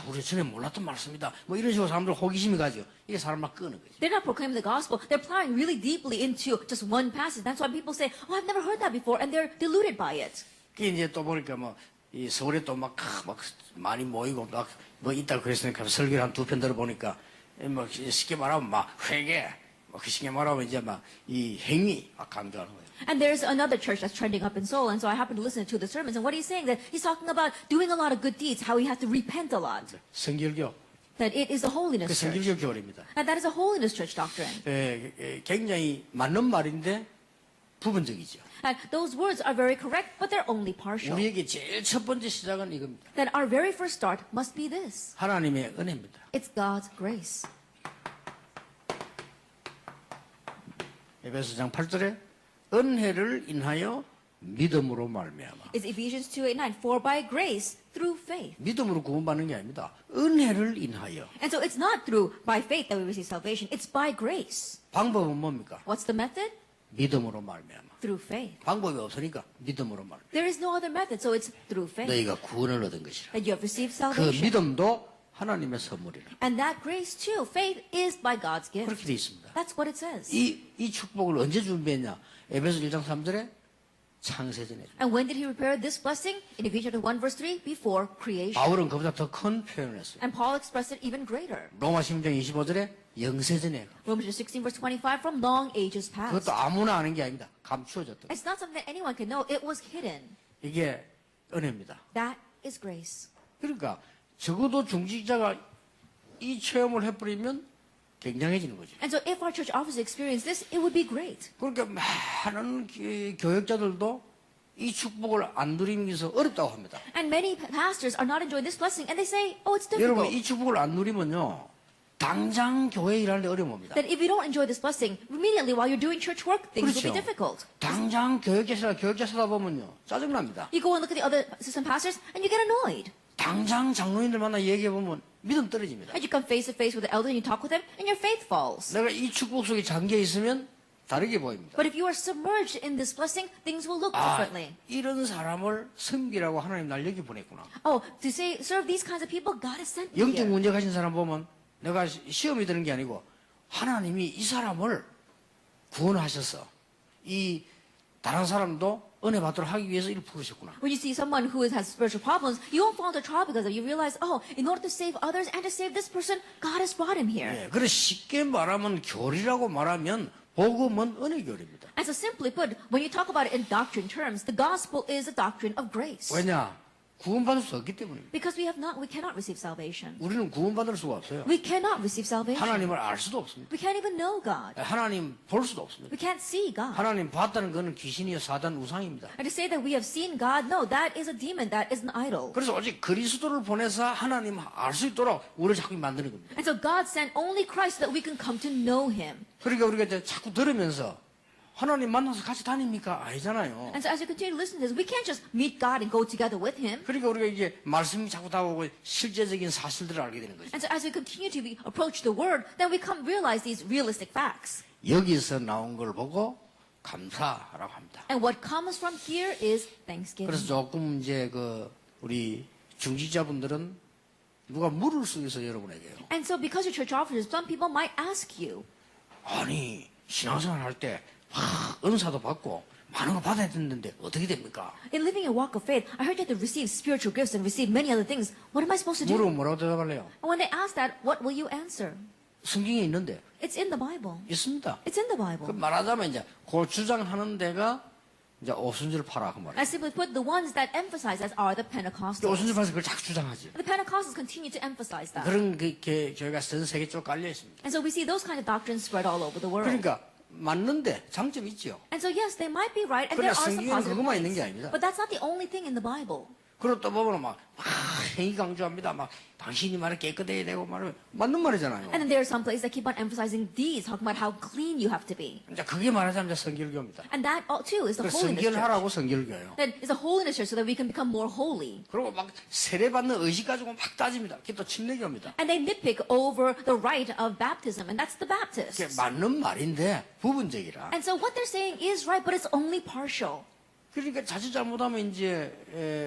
우리 전에 몰랐던 말씀이다. 뭐 이런 식으로 사람들 호기심이 가죠. 이게 사람 막 끄는 거죠. They're not proclaiming the gospel. They're plowing really deeply into just one passage. That's why people say, oh, I've never heard that before. And they're deluded by it. 그게 이제 또 보니까 이 서울에 또 막 많이 모이고 막 있다 그랬으니까 설교를 한 2편 들어보니까 쉽게 말하면 막 회개, 쉽게 말하면 이제 이 행위 막 강조하는 거예요. And there's another church that's trending up in Seoul. And so I happened to listen to the sermons. And what he's saying, that he's talking about doing a lot of good deeds, how he has to repent a lot. 성결교, That it is a 그 holiness church. 성결교 교리입니다. And that is a holiness church doctrine. 굉장히 맞는 말인데 부분적이죠. And those words are very correct, but they're only partial. 우리에게 제일 첫 번째 시작은 이겁니다. Then our very first start must be this. 하나님의 은혜입니다. It's God's grace. 에베소장 8절에 은혜를 인하여 믿음으로 말미암아. It's Ephesians 2:8-9. For by grace, through faith. 믿음으로 구원받는 게 아닙니다. 은혜를 인하여. And so it's not through by faith that we receive salvation. It's by grace. 방법은 뭡니까? What's the method? 믿음으로 말미암아. Through faith. 방법이 없으니까 믿음으로 말미암아. There is no other method, so it's through faith 너희가 구원을 얻은 것이라. that you have received 그 salvation. 믿음도 하나님의 선물이라. And that grace too, faith is by God's gift. 그렇게 돼 있습니다. That's what it says. 이 축복을 언제 준비했냐? 에베소 1장 3절에 창세전에. And when did he prepare this blessing? In Ephesians 1 verse 3, before creation. 바울은 그보다 더 큰 표현을 했어요. And Paul expressed it even greater. 로마 16장 25절에 영세전에. Romans 16 verse 25, from long ages past. 그것도 아무나 아는 게 아닙니다. 감추어졌다. It's not something that anyone can know. It was hidden. 이게 은혜입니다. That is grace. 그러니까 적어도 중직자가 이 체험을 해버리면 굉장해지는 거죠. And so if our church officers experience this, it would be great. 그러니까 많은 교역자들도 이 축복을 안 누리기 위해서 어렵다고 합니다. And many pastors are not enjoying this blessing, and they say, oh, it's 여러분 difficult. 이 축복을 안 누리면요 당장 교회 일하는데 어려움입니다. That if you don't enjoy this blessing, immediately while you're doing church work, things will be 그렇죠. difficult. 당장 교역자 서다 보면요 짜증납니다. You go and look at the other assistant pastors, and you get annoyed. 당장 장로님들 만나 얘기해 보면 믿음 떨어집니다. And you come face to face with the elder, and you talk with them, and your faith falls. 내가 이 축복 속에 잠겨 있으면 다르게 보입니다. But if you are submerged in this blessing, things will look 아, differently. 이런 사람을 섬기라고 하나님 날 여기 보냈구나. Oh, to say serve these kinds of people, God has sent me 영적 here. 문제 가진 사람 보면 내가 시험이 드는 게 아니고 하나님이 이 사람을 구원하셔서 이 다른 사람도 은혜 받도록 하기 위해서 이를 부르셨구나. When you see someone who has spiritual problems, you won't fall into trial because of it. You realize, oh, in order to save others and to save this person, God has brought him here. 예, 그래 쉽게 말하면 교리라고 말하면 복음은 은혜 교리입니다. And so simply put, when you talk about it in doctrine terms, the gospel is a doctrine of grace. 왜냐? 구원받을 수 없기 때문입니다. Because we cannot receive salvation. 우리는 구원받을 수가 없어요. We cannot receive salvation. 하나님을 알 수도 없습니다. We can't even know God. 하나님 볼 수도 없습니다. We can't see God. 하나님 봤다는 것은 귀신이요 사단 우상입니다. And to say that we have seen God, no, that is a demon, that is an idol. 그래서 오직 그리스도를 보내서 하나님 알 수 있도록 우리를 자꾸 만드는 겁니다. And so God sent only Christ so that we can come to know Him. 그러니까 우리가 이제 자꾸 들으면서 하나님 만나서 같이 다닙니까? 아니잖아요. And so as you continue to listen to this, we can't just meet God and go together with Him. 그러니까 우리가 이제 말씀이 자꾸 다가오고 실제적인 사실들을 알게 되는 거죠. And so as we continue to approach the Word, then we come realize these realistic facts. 여기서 나온 걸 보고 감사하라고 합니다. And what comes from here is thanksgiving. 그래서 조금 이제 우리 중직자분들은 누가 물을 수 있어 여러분에게요. And so because you're church officers, some people might ask you, 아니 신앙생활 할 때 은사도 받고 많은 거 받아야 되는데 어떻게 됩니까? in living a walk of faith, I heard you have to receive spiritual gifts and receive many other things. What am I supposed to do? 물으면 뭐라고 대답할래요? And when they ask that, what will you answer? 성경에 있는데 It's in the Bible. 있습니다. It's in the 그 Bible. 말하자면 이제 고추장하는 데가 이제 오순절 파라 그 말이에요. As simply put, the ones that emphasize that are the 오순절 Pentecostals. 파서 그걸 자꾸 주장하지. The Pentecostals continue to emphasize that. 그런 교회가 전 세계 쪽 깔려 있습니다. And so we see those kind of doctrines spread all over the world. 그러니까 맞는데 장점이 있죠. And so yes, they might be right, and there 그러나 are some 성경에는 positive 그것만 있는 points. 게 아닙니다. But that's not the only thing in the Bible. 그리고 또 보면 막 행위 강조합니다. 막 당신이 말을 깨끗해야 되고 말을 맞는 말이잖아요. And then there are some places that keep on emphasizing these, talking about how clean you have to be. 이제 그게 말하자면 이제 성결교입니다. And that too is the 그래서 holiness church. 성결하라고 성결교예요. Then it's a holiness church so that we can become more holy. 그리고 막 세례받는 의식 가지고 막 따집니다. 그게 또 침례교입니다. And they nitpick over the rite of baptism, and that's the 그게 Baptists. 맞는 말인데 부분적이라. And so what they're saying is right, but it's only partial. 그러니까 자칫 잘못하면 이제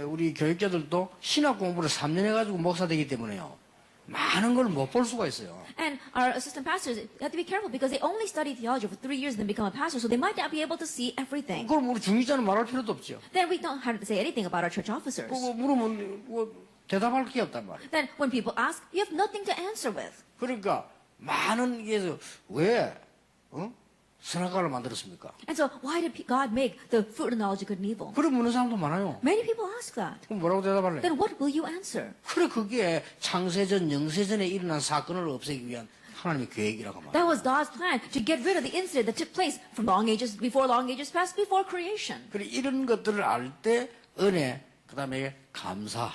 우리 교육자들도 신학 공부를 3년 해가지고 목사 되기 때문에요. 많은 걸 못 볼 수가 있어요. And our assistant pastors have to be careful because they only study theology for 3 years and then become a pastor, so they might not be able to see everything. 그럼 우리 중직자는 말할 필요도 없죠. Then we don't have to say anything about our church officers. 그거 물으면 대답할 게 없단 말이에요. Then when people ask, you have nothing to answer with. 그러니까 많은 게 왜 선악과를 만들었습니까? And so why did God make the fruit of knowledge of good and evil? 그런 묻는 사람도 많아요. Many people ask that. 그럼 뭐라고 대답할래? Then what will you answer? 그래 그게 창세전 영세전에 일어난 사건을 없애기 위한 하나님의 계획이라고 말합니다. That was God's plan to get rid of the incident that took place from long ages past, before creation. 그래 이런 것들을 알 때 은혜, 그다음에 감사.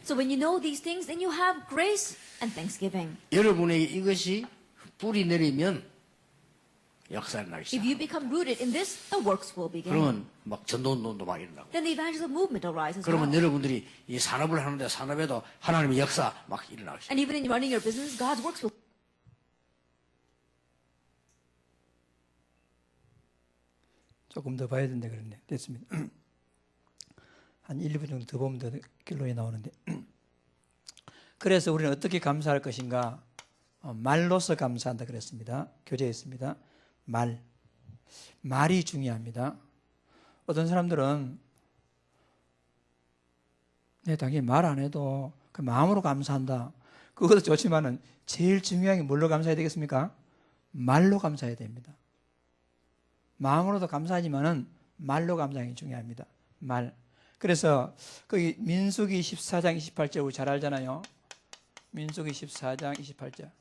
So when you know these things, then you have grace and thanksgiving. 여러분에게 이것이 뿌리 내리면 역사를 나기 If you 시작합니다. become rooted in this, the works will begin. 그러면 막 전도운동도 막 일어나고. Then the evangelism movement arises. 그러면 Well. 여러분들이 이 산업을 하는데 산업에도 하나님의 역사 막 일어나기 시작합니다. And even in running your business, God's works will. 조금 더 봐야 된다 그랬네. 됐습니다. 한 1, 2분 정도 더 보면 더 결론이 나오는데. 그래서 우리는 어떻게 감사할 것인가? 말로서 감사한다 그랬습니다. 교재에 있습니다. 말이 중요합니다. 어떤 사람들은 당연히 말 안 해도 그 마음으로 감사한다. 그것도 좋지만은 제일 중요한 게 뭘로 감사해야 되겠습니까? 말로 감사해야 됩니다. 마음으로도 감사하지만은 말로 감사하는 게 중요합니다. 말. 그래서 거기 민수기 14장 28절 우리 잘 알잖아요. 민수기 14장 28절.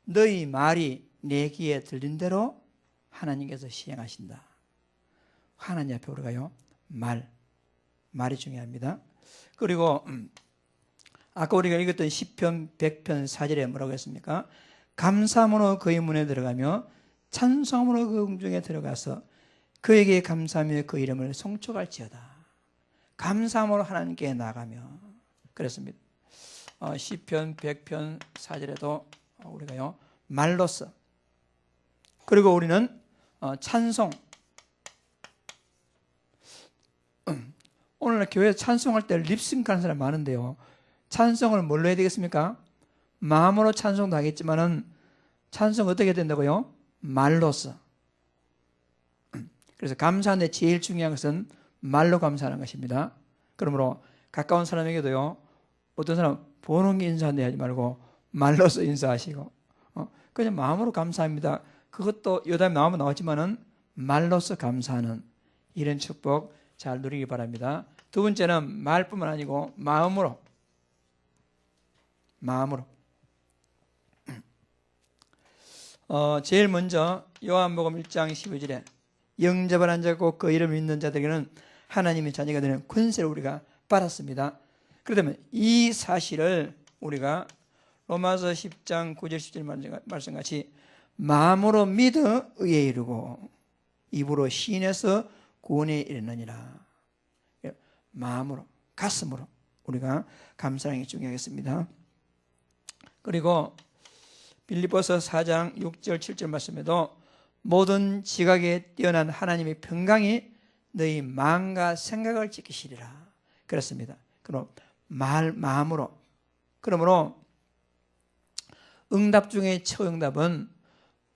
너희 말이 내 귀에 들린 대로 하나님께서 시행하신다. 하나님 앞에 우리가요. 말이 중요합니다. 그리고 아까 우리가 읽었던 시편 100편 4절에 뭐라고 했습니까? 감사함으로 그의 문에 들어가며 찬송함으로 그 궁중에 들어가서 그에게 감사하며 그 이름을 송축할지어다. 감사함으로 하나님께 나가며 그랬습니다. 시편 100편 4절에도 우리가요 말로써 그리고 우리는 찬송 오늘 교회 찬송할 때 립싱크하는 사람 많은데요. 찬송을 뭘로 해야 되겠습니까? 마음으로 찬송도 하겠지만은 찬송 어떻게 해야 된다고요? 말로써. 그래서 감사하는데 제일 중요한 것은 말로 감사하는 것입니다. 그러므로 가까운 사람에게도요. 어떤 사람 보는 게 인사한다 하지 말고 말로써 인사하시고 그냥 마음으로 감사합니다. 그것도 여담 나오면 나왔지만은 말로써 감사하는 이런 축복 잘 누리기 바랍니다. 두 번째는 말뿐만 아니고 마음으로 제일 먼저 요한복음 1장 12절에 영접을 안 잡고 그 이름을 믿는 자들에게는 하나님의 자녀가 되는 권세를 우리가 받았습니다. 그렇다면 이 사실을 우리가 로마서 10장 9절 10절 말씀같이 마음으로 믿어 의에 이르고 입으로 시인해서 구원에 이르느니라. 마음으로 가슴으로 우리가 감사하는 게 중요하겠습니다. 그리고 빌립보서 4장 6절 7절 말씀에도 모든 지각에 뛰어난 하나님의 평강이 너희 마음과 생각을 지키시리라 그렇습니다. 그럼 마음으로 그러므로 응답 중에 초응답은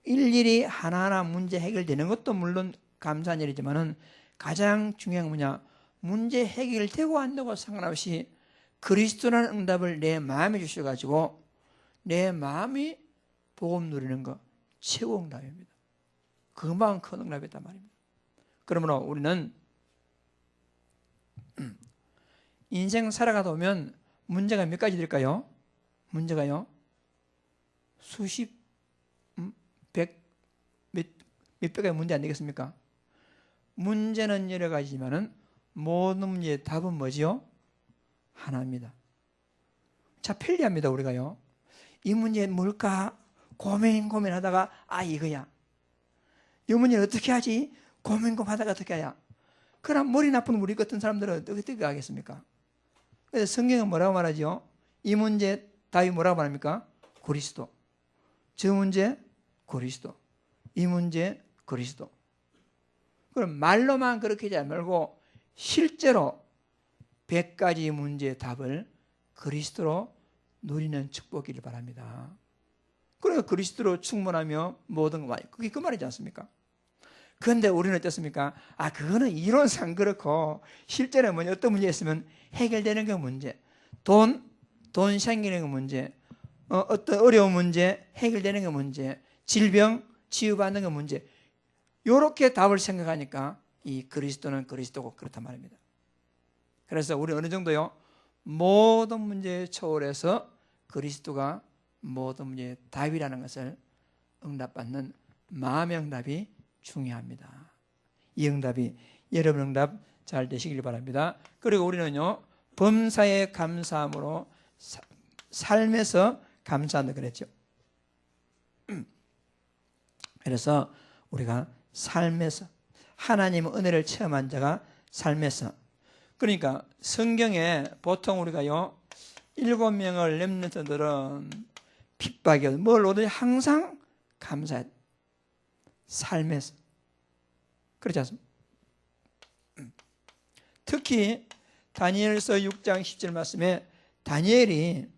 일일이 하나하나 문제 해결되는 것도 물론 감사한 일이지만은 가장 중요한 건 뭐냐 문제 해결되고 안 되고 상관없이 그리스도라는 응답을 내 마음에 주셔가지고 내 마음이 복음 누리는 거 최고 응답입니다. 그만큼 큰 응답이었단 말입니다. 그러므로 우리는 인생 살아가다 보면 문제가 몇 가지 될까요? 문제가요 수십, 백, 몇 가지 문제 안 되겠습니까? 문제는 여러 가지지만은 모든 문제의 답은 뭐지요? 하나입니다. 자, 편리합니다, 우리가요. 이 문제 뭘까? 고민하다가, 이거야. 이 문제를 어떻게 하지? 고민하다가 어떻게 하냐? 그럼 머리 나쁜 우리 같은 사람들은 어떻게 하겠습니까? 그래서 성경은 뭐라고 말하죠? 이 문제 답이 뭐라고 말합니까? 그리스도. 저 문제 그리스도. 이 문제 그리스도. 그럼 말로만 그렇게 하지 말고 실제로 100가지 문제의 답을 그리스도로 누리는 축복이길 바랍니다. 그러니까 그리스도로 충분하며 모든 것 그게 그 말이지 않습니까? 그런데 우리는 어떻습니까? 그거는 이론상 그렇고 실제로 뭐냐 어떤 문제 있으면 해결되는 그 문제 돈 생기는 그 문제 어떤 어려운 문제 해결되는 그 문제 질병 치유받는 그 문제 이렇게 답을 생각하니까 이 그리스도는 그리스도고 그렇단 말입니다. 그래서 우리 어느 정도요 모든 문제에 초월해서 그리스도가 모든 문제의 답이라는 것을 응답받는 마음의 응답이 중요합니다. 이 응답이 여러분 응답 잘 되시길 바랍니다. 그리고 우리는요, 범사에 감사함으로 삶에서 감사한다 그랬죠. 그래서 우리가 삶에서 하나님의 은혜를 체험한 자가 삶에서, 그러니까 성경에 보통 우리가요 7명을 렘넌트들은 핍박이 뭘 오든지 항상 감사해. 삶에서 그렇지 않습니까? 특히 다니엘서 6장 10절 말씀에 다니엘이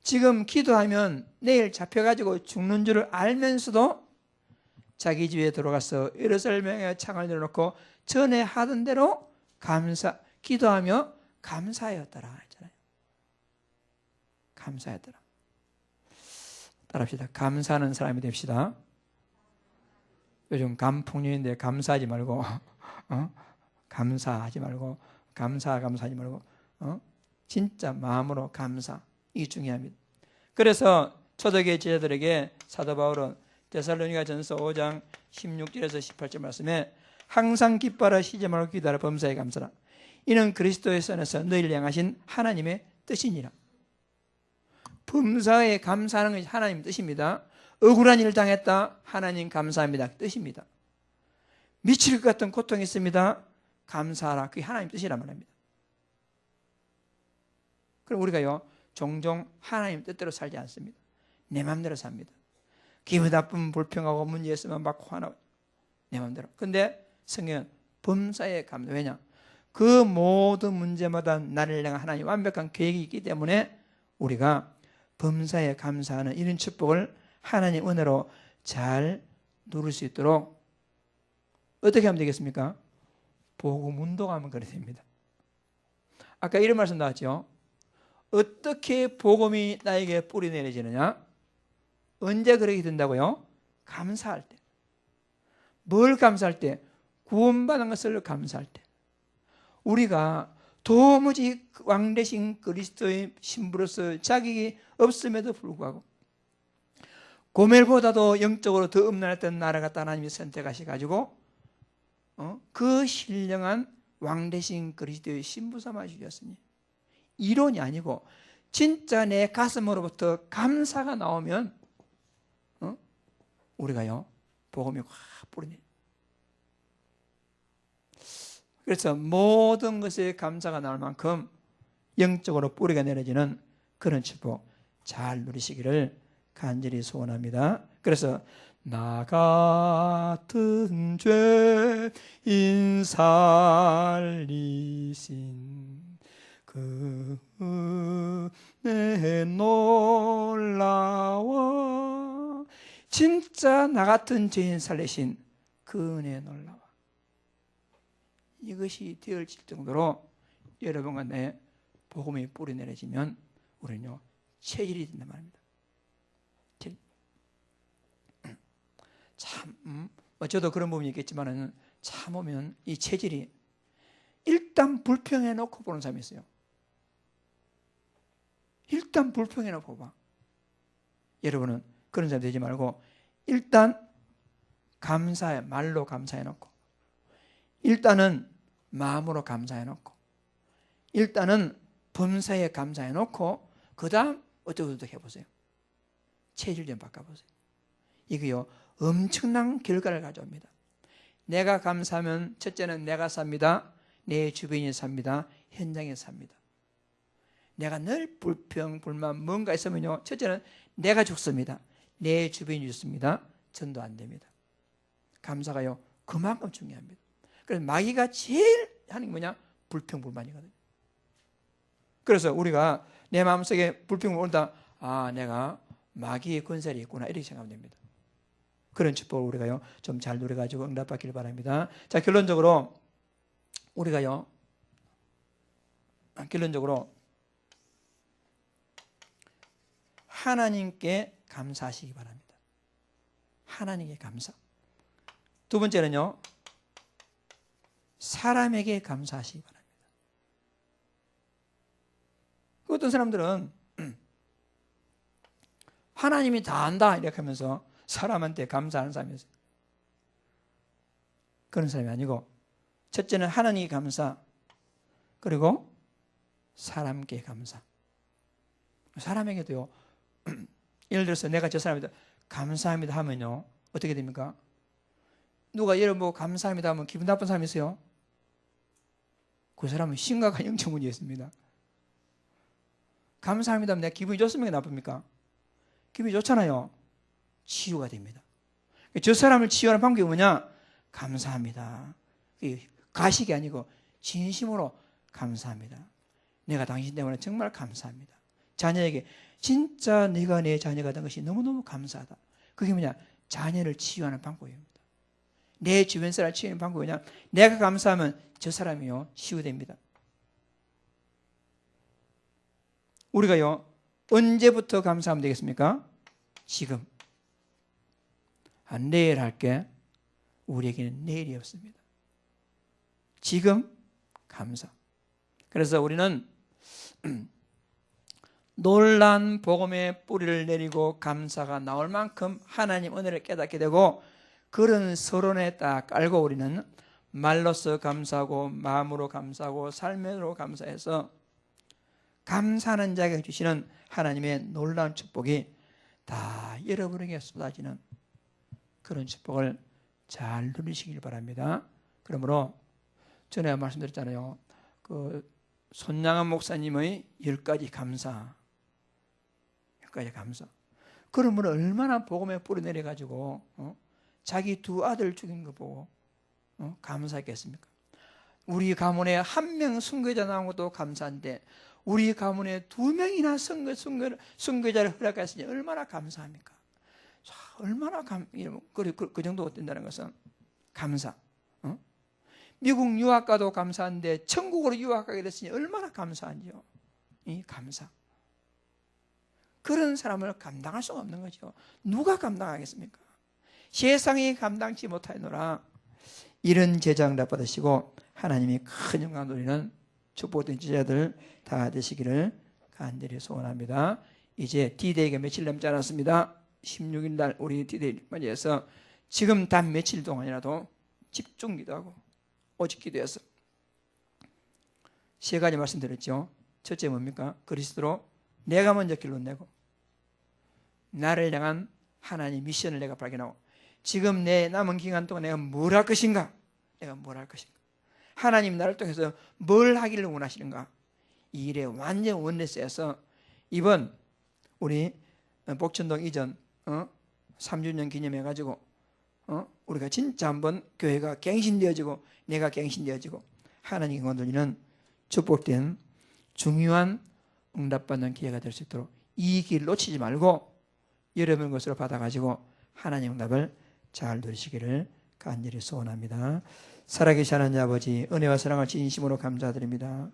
지금 기도하면 내일 잡혀가지고 죽는 줄을 알면서도 자기 집에 들어가서 예루살렘에 창을 열어놓고 전에 하던 대로 기도하며 감사하였더라 했잖아요. 감사하였더라. 따라합시다. 감사하는 사람이 됩시다. 요즘 감폭력인데 감사하지 말고 감사하지 말고 감사하지 말고 진짜 마음으로 감사, 이게 중요합니다. 그래서 초대교회 제자들에게 사도 바울은 데살로니가 전서 5장 16절에서 18절 말씀에 항상 기뻐하라 쉬지 말고 기도하라 범사에 감사라 이는 그리스도의 선에서 너희를 향하신 하나님의 뜻이니라. 범사에 감사하는 것이 하나님 뜻입니다. 억울한 일을 당했다, 하나님 감사합니다 뜻입니다. 미칠 것 같은 고통이 있습니다, 감사하라, 그게 하나님 뜻이란 말입니다. 그럼 우리가요 종종 하나님 뜻대로 살지 않습니다. 내 마음대로 삽니다. 기분 나쁜 불평하고 문제 있으면 막 화나고 내 마음대로. 근데 성경은 범사에 감사. 왜냐? 그 모든 문제마다 나를 향한 하나님 완벽한 계획이 있기 때문에 우리가 범사에 감사하는 이런 축복을 하나님 은혜로 잘 누릴 수 있도록 어떻게 하면 되겠습니까? 복음 운동하면 그래 됩니다. 아까 이런 말씀 나왔죠. 어떻게 복음이 나에게 뿌리 내려지느냐? 언제 그렇게 된다고요? 감사할 때. 뭘 감사할 때? 구원받은 것을 감사할 때. 우리가 도무지 왕 되신 그리스도의 신부로서 자격이 없음에도 불구하고 고멜보다도 영적으로 더 음란했던 나라 갖다 하나님이 선택하셔가지고 그 신령한 왕 되신 그리스도의 신부 삼아 주셨으니 이론이 아니고 진짜 내 가슴으로부터 감사가 나오면 우리가요 복음이 확 뿌리네. 그래서 모든 것에 감사가 나올 만큼 영적으로 뿌리가 내려지는 그런 축복 잘 누리시기를 간절히 소원합니다. 그래서 나 같은 죄인 살리신 그 은혜 놀라워. 진짜 나 같은 죄인 살리신 그 은혜 놀라워. 이것이 되어질 정도로 여러분과 내 복음이 뿌리 내려지면 우리는요 체질이 된단 말입니다. 참 저도 그런 부분이 있겠지만은 참으면 이 체질이 일단 불평해 놓고 보는 사람이 있어요. 일단 불평해 놓고 봐. 여러분은 그런 사람 되지 말고 일단 감사해, 말로 감사해 놓고 일단은 마음으로 감사해 놓고 일단은 범사에 감사해 놓고 그 다음 어쩌고저쩌고 해보세요. 체질 좀 바꿔보세요. 이게요 엄청난 결과를 가져옵니다. 내가 감사하면 첫째는 내가 삽니다. 내 주변이 삽니다. 현장에 삽니다. 내가 늘 불평, 불만 뭔가 있으면요 첫째는 내가 죽습니다. 내 주변이 죽습니다. 전도 안 됩니다. 감사가요 그만큼 중요합니다. 그래서 마귀가 제일 하는 게 뭐냐? 불평, 불만이거든요. 그래서 우리가 내 마음속에 불평, 온다. 아, 내가 마귀의 권세이 있구나 이렇게 생각하면 됩니다. 그런 축복을 우리가요 좀 잘 누려가지고 응답받기를 바랍니다. 자, 결론적으로 우리가요 하나님께 감사하시기 바랍니다. 하나님께 감사. 두 번째는요 사람에게 감사하시기 바랍니다. 어떤 사람들은 하나님이 다 안다 이렇게 하면서 사람한테 감사하는 사람이었어요. 그런 사람이 아니고 첫째는 하나님께 감사, 그리고 사람께 감사. 사람에게도요, 예를 들어서 내가 저 사람한테 감사합니다 하면요, 어떻게 됩니까? 누가 예를 뭐 감사합니다 하면 기분 나쁜 사람이 있어요? 그 사람은 심각한 영적 문제가 있습니다. 감사합니다 하면 내가 기분이 좋습니까? 나쁩니까? 기분이 좋잖아요. 치유가 됩니다. 저 사람을 치유하는 방법이 뭐냐? 감사합니다. 가식이 아니고 진심으로 감사합니다. 내가 당신 때문에 정말 감사합니다. 자녀에게 진짜 네가 내 자녀가 된 것이 너무너무 감사하다. 그게 뭐냐? 자녀를 치유하는 방법입니다. 내 주변 사람을 치유하는 방법이 뭐냐? 내가 감사하면 저 사람이요 치유됩니다. 우리가요 언제부터 감사하면 되겠습니까? 지금. 내일 할게. 우리에게는 내일이 없습니다. 지금 감사. 그래서 우리는 놀란 복음의 뿌리를 내리고 감사가 나올 만큼 하나님 은혜를 깨닫게 되고, 그런 서론에 딱 깔고 우리는 말로서 감사하고 마음으로 감사하고 삶으로 감사해서 감사하는 자에게 주시는 하나님의 놀라운 축복이 다 여러분에게 쏟아지는 그런 축복을 잘 누리시길 바랍니다. 그러므로 전에 말씀드렸잖아요. 그 손양한 목사님의 10가지 감사. 10가지 감사. 그러면 얼마나 복음에 뿌리 내려가지고 자기 두 아들 죽인 거 보고 감사했겠습니까? 우리 가문에 한 명 순교자 나온 것도 감사한데 우리 가문에 2명이나 순교자를 허락했으니 얼마나 감사합니까? 자, 얼마나 그 정도가 된다는 것은 감사. 미국 유학가도 감사한데 천국으로 유학가게 됐으니 얼마나 감사한지요. 이 감사. 그런 사람을 감당할 수가 없는 거죠. 누가 감당하겠습니까? 세상이 감당치 못하노라. 이런 제장을 받으시고 하나님이 큰 영광 누리는 축복된 제자들 다 되시기를 간절히 소원합니다. 이제 D-Day가 며칠 남지 않았습니다. 16일 날 우리 D-Day 맞이해서 지금 단 며칠 동안이라도 집중 기도하고 오직 기도해서 3가지 말씀드렸죠. 첫째 뭡니까? 그리스도로 내가 먼저 길로 내고 나를 향한 하나님의 미션을 내가 발견하고 지금 내 남은 기간 동안 내가 뭘 할 것인가? 내가 뭘 할 것인가? 하나님 나를 통해서 뭘 하기를 원하시는가? 이 일에 완전 원내스에서 이번 우리 복천동 이전 3주년 기념해가지고 우리가 진짜 한번 교회가 갱신되어지고 내가 갱신되어지고 하나님께 건드리는 축복된 중요한 응답받는 기회가 될 수 있도록 이 길 놓치지 말고 여러분 것으로 받아가지고 하나님 응답을 잘 누리시기를 간절히 소원합니다. 살아계신 하나님 아버지, 은혜와 사랑을 진심으로 감사드립니다.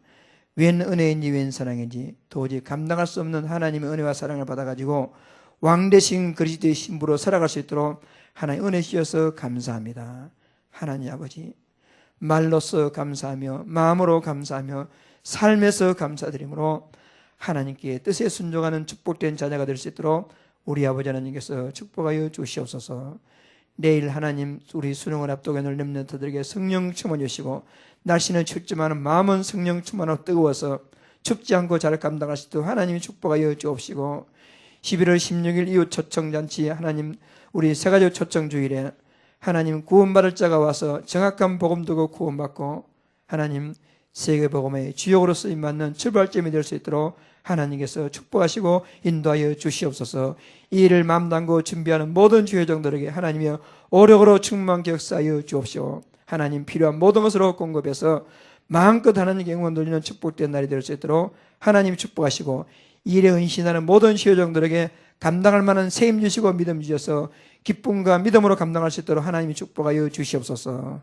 웬 은혜인지 웬 사랑인지 도저히 감당할 수 없는 하나님의 은혜와 사랑을 받아가지고 왕대신 그리스도의 신부로 살아갈 수 있도록 하나님 은혜 주셔서 감사합니다. 하나님 아버지, 말로서 감사하며 마음으로 감사하며 삶에서 감사드림으로 하나님께 뜻에 순종하는 축복된 자녀가 될 수 있도록 우리 아버지 하나님께서 축복하여 주시옵소서. 내일 하나님 우리 수능을 앞두고 있는 렘넌트들에게 성령 충만 주시고 날씨는 춥지만 마음은 성령 충만하고 뜨거워서 춥지 않고 잘 감당할 수 있도록 하나님이 축복하여 주옵시고 11월 16일 이후 초청잔치 하나님 우리 새가족 초청주일에 하나님 구원받을 자가 와서 정확한 복음 듣고 구원받고 하나님 세계복음의 주역으로 쓰임받는 출발점이 될 수 있도록 하나님께서 축복하시고 인도하여 주시옵소서. 이 일을 마음 담고 준비하는 모든 주여정들에게 하나님이여 오력으로 충만케 역사하여 주옵시오. 하나님 필요한 모든 것으로 공급해서 마음껏 하나님께 영광 돌리는 축복된 날이 될 수 있도록 하나님 축복하시고 이 일에 헌신하는 모든 주여정들에게 감당할 만한 세임 주시고 믿음 주셔서 기쁨과 믿음으로 감당할 수 있도록 하나님이 축복하여 주시옵소서.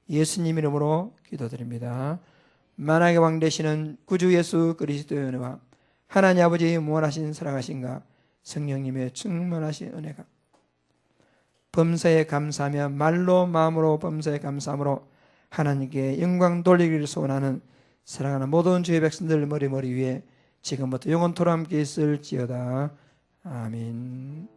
예수님 이름으로 기도드립니다. 만왕의 왕 되시는 구주 예수 그리스도의 은혜와 하나님 아버지의 무한하신 사랑하신가 성령님의 충만하신 은혜가 범사에 감사하며 말로 마음으로 범사에 감사함으로 하나님께 영광 돌리기를 소원하는 사랑하는 모든 주의 백성들 머리 위에 지금부터 영원토록 함께 있을지어다. 아멘.